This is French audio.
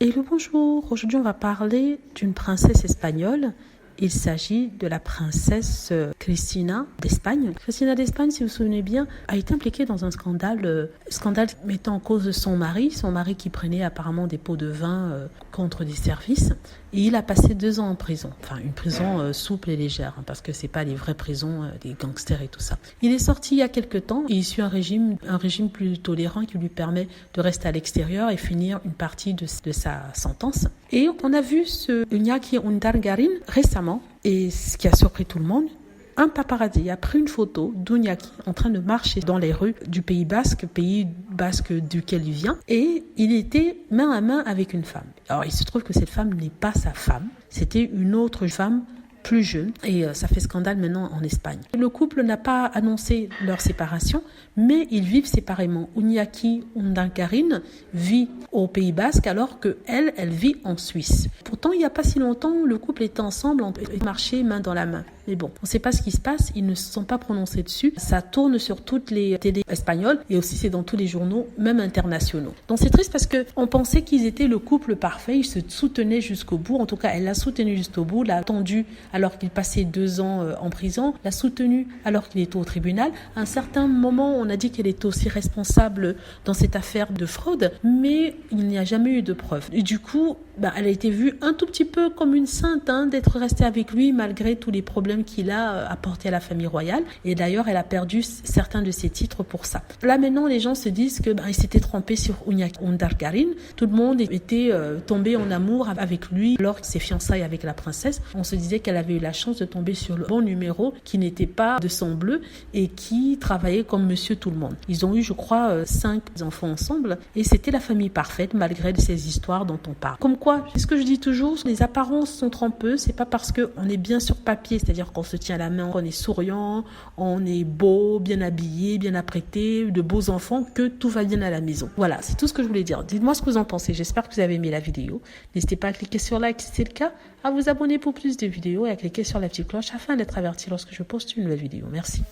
Et le bonjour, aujourd'hui on va parler d'une princesse espagnole. Il s'agit de la princesse Cristina d'Espagne. Cristina d'Espagne, si vous vous souvenez bien, a été impliquée dans un scandale mettant en cause son mari qui prenait apparemment des pots de vin contre des services. Et il a passé 2 ans en prison, enfin une prison souple et légère, parce que c'est pas les vraies prisons des gangsters et tout ça. Il est sorti il y a quelques temps et il suit un régime plus tolérant qui lui permet de rester à l'extérieur et finir une partie de sa sentence. Et on a vu ce Iñaki Undargarin récemment, et ce qui a surpris tout le monde, un paparazzi a pris une photo d'Iñaki en train de marcher dans les rues du pays basque duquel il vient, et il était main à main avec une femme. Alors il se trouve que cette femme n'est pas sa femme, c'était une autre femme plus jeune, et ça fait scandale maintenant en Espagne. Le couple n'a pas annoncé leur séparation, mais ils vivent séparément. Iñaki Undargarin vit au Pays Basque alors que elle vit en Suisse. Pourtant, il n'y a pas si longtemps, le couple était ensemble, ils marchaient main dans la main. Mais bon, on ne sait pas ce qui se passe, ils ne se sont pas prononcés dessus. Ça tourne sur toutes les télés espagnoles et aussi c'est dans tous les journaux, même internationaux. Donc c'est triste parce qu'on pensait qu'ils étaient le couple parfait, ils se soutenaient jusqu'au bout. En tout cas, elle l'a soutenu jusqu'au bout, l'a attendu alors qu'il passait 2 ans en prison, l'a soutenu alors qu'il était au tribunal. À un certain moment, on a dit qu'elle était aussi responsable dans cette affaire de fraude, mais il n'y a jamais eu de preuves. Et du coup, elle a été vue un tout petit peu comme une sainte d'être restée avec lui malgré tous les problèmes qu'il a apporté à la famille royale. Et d'ailleurs, elle a perdu certains de ses titres pour ça. Là, maintenant, les gens se disent que il s'était trompé sur Iñaki Undargarin. Tout le monde était tombé en amour avec lui lors de ses fiançailles avec la princesse. On se disait qu'elle avait eu la chance de tomber sur le bon numéro qui n'était pas de sang bleu et qui travaillait comme monsieur tout le monde. Ils ont eu, je crois, 5 enfants ensemble et c'était la famille parfaite malgré ces histoires dont on parle. Comme quoi, c'est ce que je dis toujours, les apparences sont trompeuses. C'est pas parce qu'on est bien sur papier, c'est-à-dire qu'on se tient la main, qu'on est souriant, on est beau, bien habillé, bien apprêté, de beaux enfants, que tout va bien à la maison. Voilà, c'est tout ce que je voulais dire. Dites-moi ce que vous en pensez. J'espère que vous avez aimé la vidéo. N'hésitez pas à cliquer sur like si c'est le cas, à vous abonner pour plus de vidéos et à cliquer sur la petite cloche afin d'être averti lorsque je poste une nouvelle vidéo. Merci.